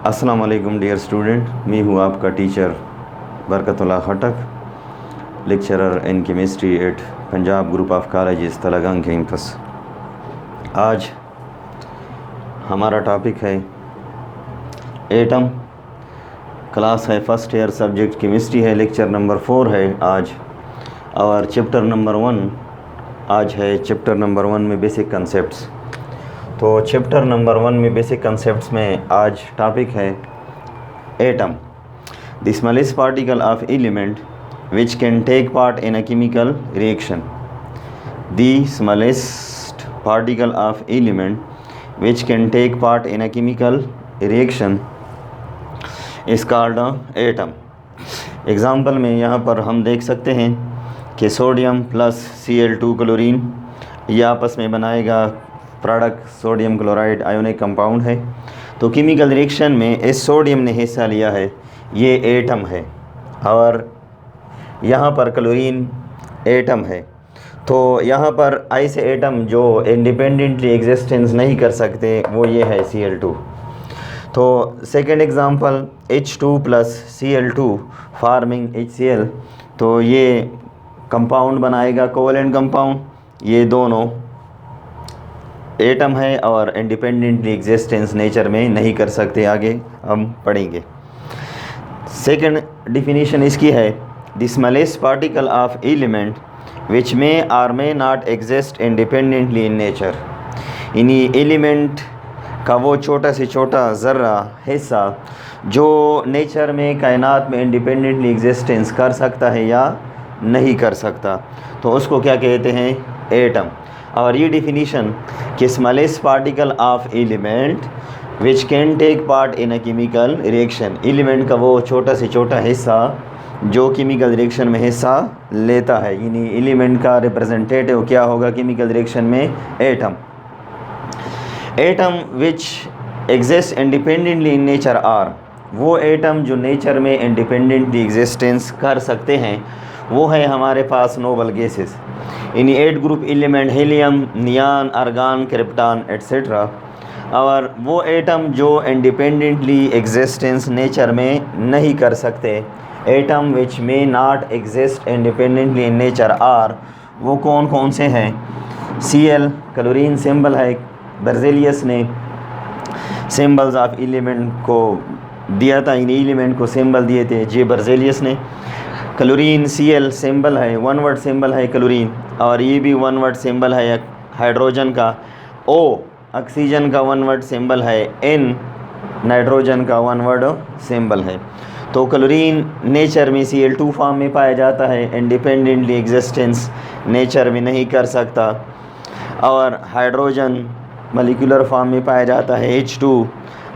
अस्सलाम वालेकुम dear student, मैं हूँ आपका teacher Barkatullah Khatak, lecturer in chemistry at Punjab group of colleges Talagang campus. आज हमारा टॉपिक है एटम, क्लास है फर्स्ट ईयर, सब्जेक्ट केमिस्ट्री है, लेक्चर नंबर 4 है आज, और चैप्टर नंबर 1 आज है। चैप्टर नंबर 1 में बेसिक कंसेप्ट्स। तो चैप्टर नंबर 1 में बेसिक कंसेप्ट्स में आज टॉपिक है atom, the smallest particle of element which can take part in a chemical reaction. The smallest particle of element which can take part in a chemical reaction is called atom. Example में यहाँ पर हम देख सकते हैं कि sodium plus Cl2 chlorine, ये आपस में बनाएगा product sodium chloride ionic compound है। तो केमिकल रिएक्शन में इस सोडियम ने हिस्सा लिया है, ये एटम है, और यहाँ पर क्लोरीन एटम है। तो यहाँ पर ऐसे एटम जो इंडिपेंडेंटली एग्जिस्टेंस नहीं कर सकते वो ये है Cl2। तो second example H2 plus Cl2 farming HCl, तो ये कंपाउंड बनाएगा कोवलेंट कंपाउंड। ये दोनों एटम है और इंडिपेंडेंटली एग्जिस्टेंस नेचर में नहीं कर सकते, आगे हम पढ़ेंगे। सेकंड डिफिनीशन इसकी है, the smallest particle of element which may or may not exist independently in nature. इन्हीं एलिमेंट का वो छोटा से छोटा ज़र्रा हिस्सा जो नेचर में, कायनात में इंडिपेंडेंटली एग्जिस्टेंस कर सकता है या नहीं कर सकता, तो उसको क्या कहते हैं, एटम। और ये डिफिनीशन कि smallest particle of element which can take part in a chemical reaction, element का वो छोटा से छोटा हिस्सा जो केमिकल रिएक्शन में हिस्सा लेता है, यानी एलिमेंट का रिप्रेजेंटेटिव क्या होगा केमिकल रिएक्शन में, atom. Atom which exist independently in nature are, वो एटम जो नेचर में इंडिपेंडेंटली एग्जिस्टेंस कर सकते हैं वो है हमारे पास noble gases. In 8 group element helium, neon, argon, krypton etcetera. और वो एटम जो इंडिपेंडेंटली एग्जिस्टेंस नेचर में नहीं कर सकते, atom which may not exist independently in nature are, वो कौन कौन से हैं। Cl क्लोरीन सिंबल है, बर्जेलियस ने सिंबल्स ऑफ एलिमेंट को दिया था, इन एलिमेंट को सिंबल दिए थे जे बर्जेलियस ने। क्लोरीन Cl सिंबल है, वन वर्ड सिंबल है क्लोरीन, और ये भी वन वर्ड सिंबल है हाइड्रोजन का। O ऑक्सीजन का वन वर्ड सिंबल है, N नाइट्रोजन का वन वर्ड सिंबल है। तो क्लोरीन नेचर में Cl2 फॉर्म में पाया जाता है, इंडिपेंडेंटली एग्जिस्टेंस नेचर में नहीं कर सकता। और हाइड्रोजन मॉलिक्यूलर फॉर्म में पाया जाता है H2,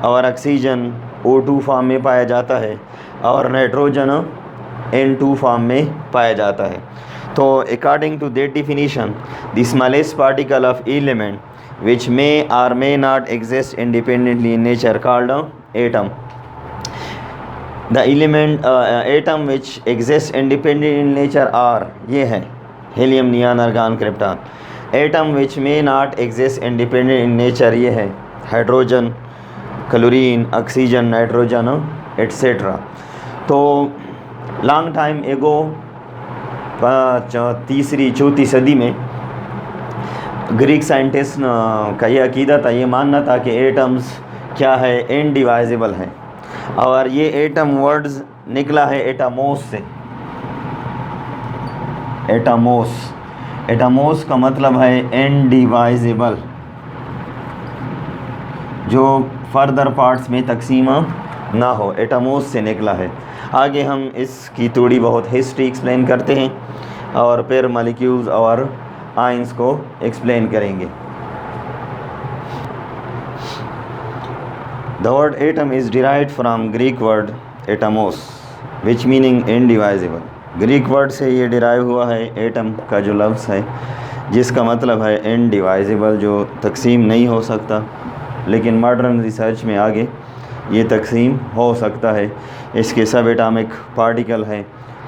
और ऑक्सीजन O2 फॉर्म में पाया जाता है, और नाइट्रोजन N2 फॉर्म में पाया जाता है। तो according to that definition, the smallest particle of element which may or may not exist independently in nature called atom. The element atom which exist independent in nature are, ये है helium, neon, argon, krypton. Atom which may not exist independent in nature, ये है hydrogen, chlorine, oxygen, nitrogen etcetera. तो long time ago, 3री-4 सदी में Greek scientist का ये अकीदा था, ये मानना था कि एटम्स क्या है, इनडिवाइजिबल है। और ये एटम वर्ड्स निकला है एटमोस से। एटमोस, एटमोस का मतलब है इनडिवाइजिबल, जो फर्दर पार्ट्स में तकसीम ना हो, एटमोस से निकला है। आगे हम इसकी थोड़ी बहुत हिस्ट्री एक्सप्लेन करते हैं और फिर मॉलिक्यूल्स और आयंस को एक्सप्लेन करेंगे। The word atom is derived from Greek word atomos which meaning indivisible. Greek word से ये डिराइव हुआ है, एटम का जो लफ्ज़ है जिसका मतलब है इनडिवाइजिबल, जो तकसीम नहीं हो सकता। लेकिन मॉडर्न रिसर्च में आगे ये तकसीम हो सकता है। इसके सब एटॉमिक पार्टिकल हैं,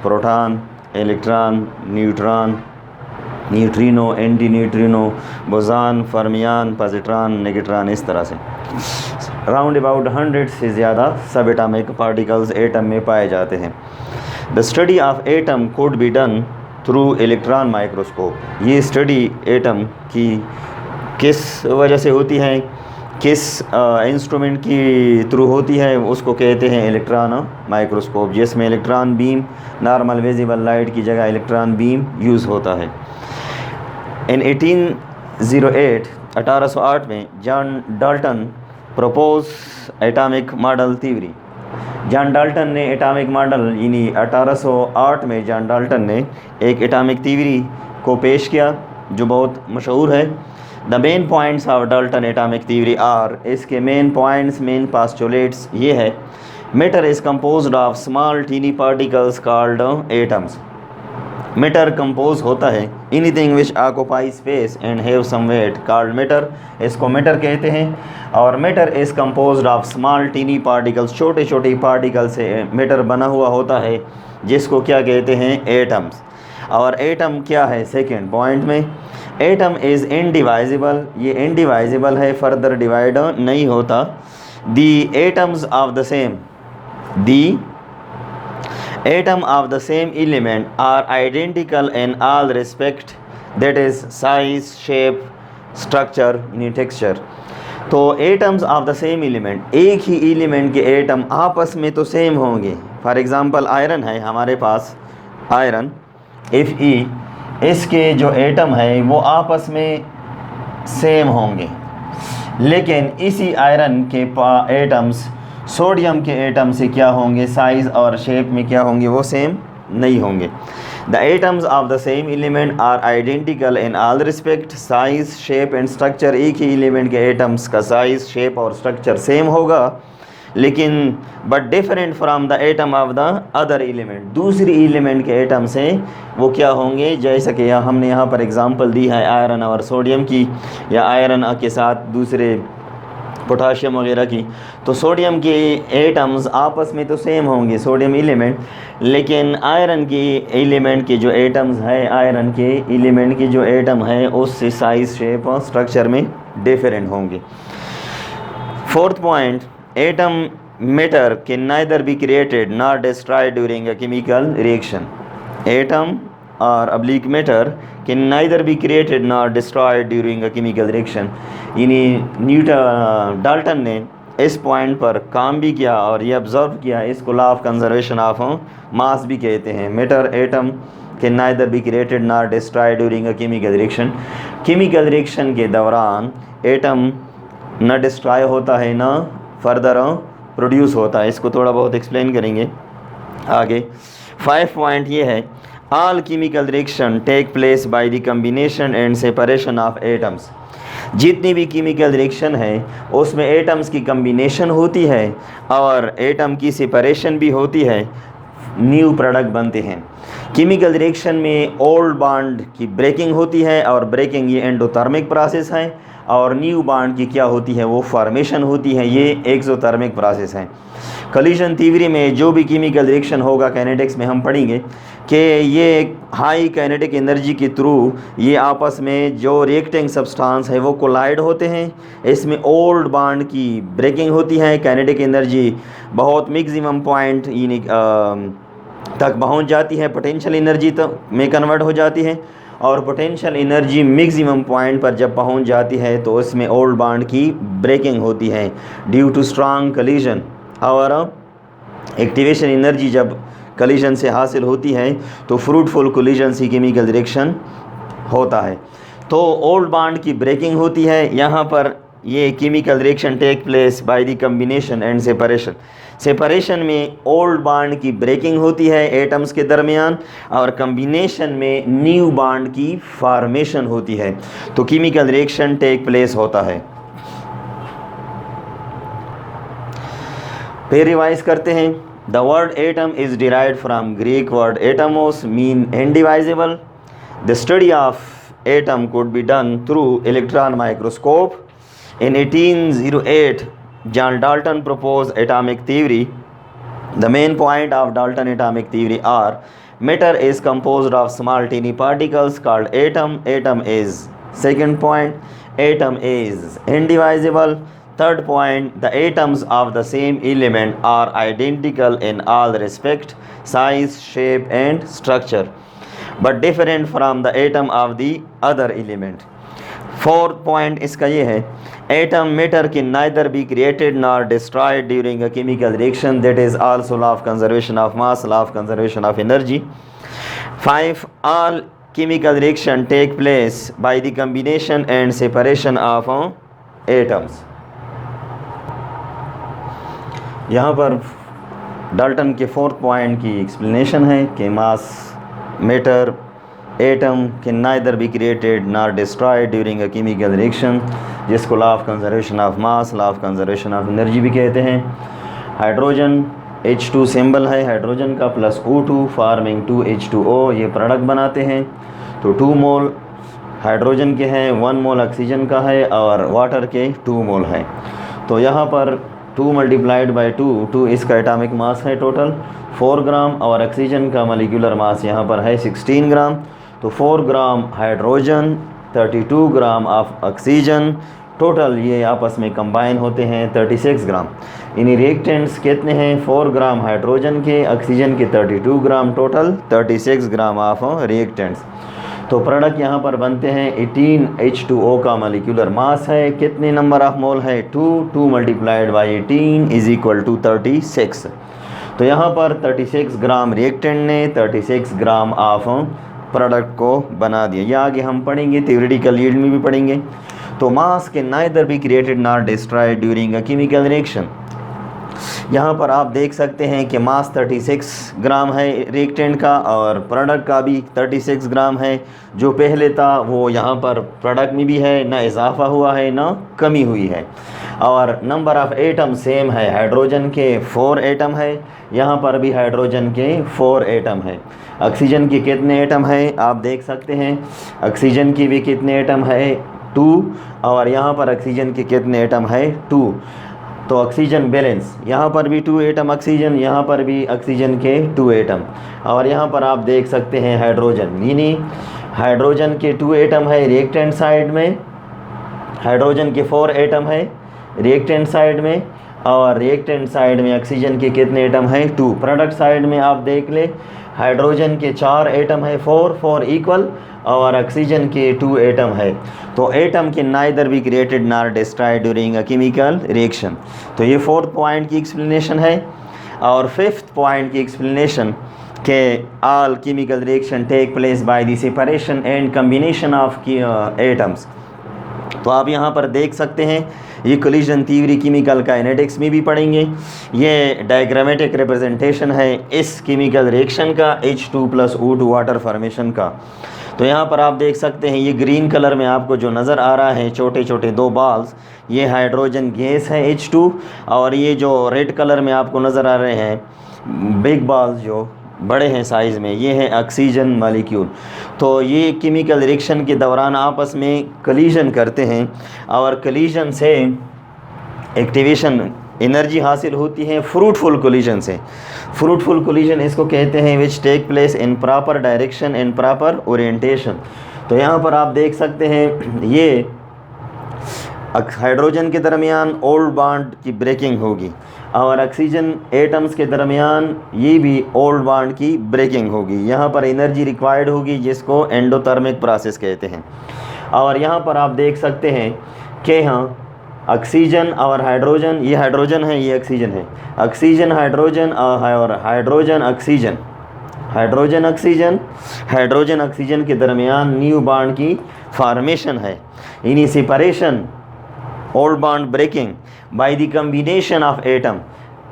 proton, electron, neutron, neutrino, anti neutrino, boson, fermion, positron, negatron, इस तरह से। राउंड अबाउट 100 से ज़्यादा सब एटॉमिक पार्टिकल्स एटम में पाए जाते हैं। The study of atom could be done through electron microscope. ये स्टडी एटम की किस वजह से होती है, किस इंस्ट्रूमेंट की थ्रू होती है, उसको कहते हैं इलेक्ट्रॉन माइक्रोस्कोप, जिसमें electron beam, normal visible light की जगह इलेक्ट्रॉन बीम यूज़ होता है। इन 1808 में John Dalton propose atomic model theory. John Dalton ने एटॉमिक मॉडल यानी 1808 में जॉन डाल्टन ने एक एटॉमिक थ्योरी को पेश किया जो बहुत मशहूर है। The main points of Dalton atomic theory are, इसके मेन पॉइंट्स, मेन पास्टुलेट्स ये है। Matter is composed of small tiny particles called atoms. Matter compose होता है anything which occupy space and have some weight called matter, इसको matter कहते हैं। और matter is composed of small tiny particles, छोटे छोटे पार्टिकल से मैटर बना हुआ होता है जिसको क्या कहते हैं, एटम्स। और एटम क्या है, सेकेंड पॉइंट में, एटम इज़ इनडिवाइजिबल, ये इनडिवाइजिबल है, फर्दर डिवाइड नहीं होता। दी atoms of the same, the atom of the same element are identical in all respect, that is size, shape, structure, texture। तो atoms of the same element, एक ही element के atom आपस में तो सेम होंगे। फॉर एग्ज़ाम्पल आयरन है हमारे पास, आयरन Fe, इसके जो एटम है वो आपस में सेम होंगे, लेकिन इसी आयरन के एटम्स सोडियम के एटम से क्या होंगे, साइज़ और शेप में क्या होंगे, वो सेम नहीं होंगे। The atoms of the same element are identical in all respect, size, shape and structure, एक ही एलिमेंट के एटम्स का साइज़, शेप और स्ट्रक्चर सेम होगा, लेकिन but different from the atom of the other element, दूसरी एलिमेंट के atom से वो क्या होंगे, जैसा कि हमने यहाँ पर एग्जांपल दी है आयरन और सोडियम की, या आयरन के साथ दूसरे पोटाशियम वगैरह की। तो सोडियम के एटम्स आपस में तो सेम होंगे, सोडियम एलिमेंट, लेकिन आयरन के एलिमेंट के जो एटम्स है, आयरन के एलिमेंट के जो एटम है उससे साइज़, शेप और स्ट्रक्चर में डिफरेंट होंगे। Fourth point, atom matter can neither be created nor destroyed during a chemical reaction. Atom और अब्लिक matter can neither be created nor destroyed during a chemical reaction. यानी डाल्टन ने इस point पर काम भी किया और ये ऑब्जर्व किया, इसको लॉ ऑफ कंजर्वेशन ऑफ मास भी कहते हैं। Matter atom can neither be created nor destroyed during a chemical reaction. Chemical reaction के दौरान एटम न डिस्ट्रॉय होता है न फर्दर प्रोड्यूस होता है, इसको थोड़ा बहुत एक्सप्लेन करेंगे आगे। 5 पॉइंट ये है, all chemical reaction take place by the combination and separation of atoms. जितनी भी केमिकल रिएक्शन है उसमें एटम्स की कम्बिनेशन होती है और एटम की सेपरेशन भी होती है, न्यू प्रोडक्ट बनते हैं। केमिकल रिएक्शन में ओल्ड बॉन्ड की ब्रेकिंग होती है, और ब्रेकिंग ये एंडोथर्मिक प्रोसेस है, और न्यू बॉन्ड की क्या होती है, वो फॉर्मेशन होती है, ये एक्सोथर्मिक प्रोसेस है। कोलिजन थ्योरी में जो भी केमिकल रिएक्शन होगा, काइनेटिक्स में हम पढ़ेंगे कि ये हाई काइनेटिक एनर्जी के थ्रू ये आपस में जो रिएक्टिंग सब्सटेंस है वो कोलाइड होते हैं। इसमें ओल्ड बॉन्ड की ब्रेकिंग होती है, काइनेटिक एनर्जी बहुत मैक्सिमम पॉइंट तक पहुंच जाती है, पोटेंशियल एनर्जी तक में कन्वर्ट हो जाती है, और पोटेंशियल एनर्जी मैक्सिमम पॉइंट पर जब पहुंच जाती है तो इसमें ओल्ड बॉन्ड की ब्रेकिंग होती है ड्यू टू स्ट्रॉन्ग कोलिजन। और एक्टिवेशन एनर्जी जब कोलिजन से हासिल होती है तो फ्रूटफुल कोलिजन से केमिकल रिएक्शन होता है। तो ओल्ड बॉन्ड की ब्रेकिंग होती है, यहाँ पर ये chemical reaction take place by the combination and separation. Separation में ओल्ड बॉन्ड की ब्रेकिंग होती है एटम्स के दरमियान, और कम्बिनेशन में न्यू बॉन्ड की फॉर्मेशन होती है, तो केमिकल रिएक्शन टेक प्लेस होता है। फिर रिवाइज करते हैं। The word atom is derived from Greek word atomos mean indivisible. The study of atom could be done through electron microscope. In 1808, John Dalton proposed atomic theory. The main point of Dalton atomic theory are: matter is composed of small tiny particles called atom. Atom is, second point, atom is indivisible. third point, the atoms of the same element are identical in all respect, size, shape and structure, but different from the atom of the other element. Fourth point इसका ये है, atom matter can neither be created nor destroyed during a chemical reaction, that is also law of conservation of mass, law of conservation of energy. 5. All chemical reaction take place by the combination and separation of atoms. यहाँ पर Dalton के fourth point की explanation है कि mass, matter, atom can neither be created nor destroyed during a chemical reaction, जिसको law of conservation of mass, law of conservation of energy भी कहते हैं। हाइड्रोजन H2 सिंबल है हाइड्रोजन का, प्लस O2 फार्मिंग 2H2O, ये product बनाते हैं। तो 2 मोल हाइड्रोजन के हैं, 1 मोल ऑक्सीजन का है और वाटर के 2 मोल है। तो यहाँ पर 2 मल्टीप्लाइड बाई 2 इसका एटॉमिक मास है टोटल 4 ग्राम, और ऑक्सीजन का मॉलिक्यूलर मास यहाँ पर है 16 ग्राम। तो 4 gram hydrogen, 32 gram of oxygen, total ये आपस में कंबाइन होते हैं 36 ग्राम। इन रिएक्टेंट्स कितने हैं? 4 ग्राम हाइड्रोजन के, ऑक्सीजन के 32 ग्राम, टोटल 36 ग्राम ऑफ रिएक्टेंट्स। तो प्रोडक्ट यहाँ पर बनते हैं 18 H2O का मॉलिक्यूलर मास है, कितने नंबर ऑफ मोल है? 2 multiplied by 18 is equal to 36। तो यहाँ पर 36 ग्राम रिएक्टेंट ने 36 ग्राम ऑफ प्रोडक्ट को बना दिया। ये आगे हम पढ़ेंगे, थ्योरेटिकल यील्ड में भी पढ़ेंगे। तो मास can neither be created nor destroyed during a chemical reaction. यहाँ पर आप देख सकते हैं कि मास 36 ग्राम है रिएक्टेंट का, और प्रोडक्ट का भी 36 ग्राम है। जो पहले था वो यहाँ पर प्रोडक्ट में भी है, ना इजाफा हुआ है ना कमी हुई है। और नंबर ऑफ़ एटम सेम है, हाइड्रोजन के 4 एटम है, यहाँ पर भी हाइड्रोजन के 4 एटम है। ऑक्सीजन के कितने एटम है आप देख सकते हैं, ऑक्सीजन की भी कितने एटम है? 2, और यहाँ पर ऑक्सीजन के कितने एटम है? 2। तो ऑक्सीजन बैलेंस, यहाँ पर भी 2 एटम ऑक्सीजन, यहाँ पर भी ऑक्सीजन के 2 एटम, और यहाँ पर आप देख सकते हैं हाइड्रोजन, यानी हाइड्रोजन के 2 एटम है रिएक्टेंट साइड में, हाइड्रोजन के 4 एटम है रिएक्टेंट साइड में, और रिएक्टेंट साइड में ऑक्सीजन के कितने एटम है? 2। प्रोडक्ट साइड में आप देख ले, हाइड्रोजन के 4 एटम है, 4 इक्वल, और ऑक्सीजन के 2 एटम है। तो एटम के neither be created nor destroyed during a chemical reaction. तो ये 4th पॉइंट की एक्सप्लेनेशन है। और 5th पॉइंट की एक्सप्लेनेशन के all chemical reaction take place by the separation and combination of atoms. तो आप यहाँ पर देख सकते हैं, ये कोलिजन थ्योरी केमिकल काइनेटिक्स में भी पढ़ेंगे। ये डायग्रामेटिक रिप्रेजेंटेशन है इस केमिकल रिएक्शन का, H2 + O2 वाटर फॉर्मेशन का। तो यहाँ पर आप देख सकते हैं, ये ग्रीन कलर में आपको जो नज़र आ रहा है छोटे छोटे 2 बॉल्स, ये हाइड्रोजन गैस है H2, और ये जो रेड कलर में आपको नज़र आ रहे हैं बिग बॉल्स जो बड़े हैं साइज़ में, ये है ऑक्सीजन मॉलिक्यूल। तो ये केमिकल रिएक्शन के दौरान आपस में कोलिजन करते हैं, और कोलिजन से एक्टिवेशन एनर्जी हासिल होती है फ्रूटफुल कोलिजन से। फ्रूटफुल कोलिजन इसको कहते हैं which take place in proper direction and proper orientation. तो यहाँ पर आप देख सकते हैं, ये हाइड्रोजन के दरमियान ओल्ड बॉन्ड की ब्रेकिंग होगी, और ऑक्सीजन एटम्स के दरमियान ये भी ओल्ड बॉन्ड की ब्रेकिंग होगी। यहाँ पर एनर्जी रिक्वायर्ड होगी, जिसको एंडोथर्मिक प्रोसेस कहते हैं। और यहाँ पर आप देख सकते हैं कि यहाँ ऑक्सीजन और हाइड्रोजन, ये हाइड्रोजन है, ये ऑक्सीजन है, ऑक्सीजन हाइड्रोजन और hydrogen oxygen, hydrogen oxygen, hydrogen oxygen के दरमियान न्यू बॉन्ड की फॉर्मेशन है। इन्हीं separation, old bond breaking by the combination of atom,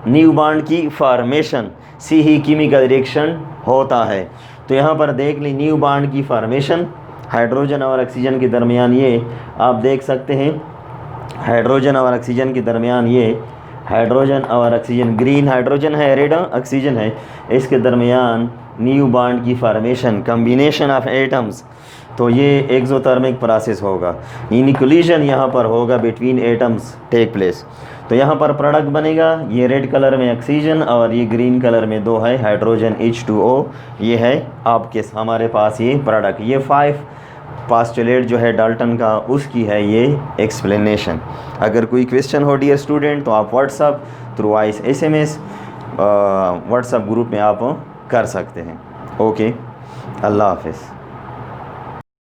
new bond की फॉर्मेशन से ही केमिकल रिएक्शन होता है। तो यहाँ पर देख ली न्यू बॉन्ड की फॉर्मेशन हाइड्रोजन और ऑक्सीजन के दरमियान, ये आप देख सकते हैं हाइड्रोजन और ऑक्सीजन के दरमियान, ये हाइड्रोजन और ऑक्सीजन, ग्रीन हाइड्रोजन है, रेड ऑक्सीजन है, इसके दरमियान न्यू बॉन्ड की फॉर्मेशन, कम्बिनेशन ऑफ एटम्स। तो ये एक्सोथर्मिक प्रोसेस होगा, यानी कोलिजन यहाँ पर होगा बिटवीन एटम्स टेक प्लेस। तो यहाँ पर प्रोडक्ट बनेगा, ये रेड कलर में ऑक्सीजन और ये ग्रीन कलर में 2 है हाइड्रोजन H2O, ये है आपके हमारे पास ये प्रोडक्ट। ये 5 पास्टुलेट जो है डाल्टन का, उसकी है ये एक्सप्लेनेशन। अगर कोई क्वेश्चन हो डियर स्टूडेंट तो आप WhatsApp through voice SMS WhatsApp group में आप कर सकते हैं। ओके, अल्लाह हाफिज़।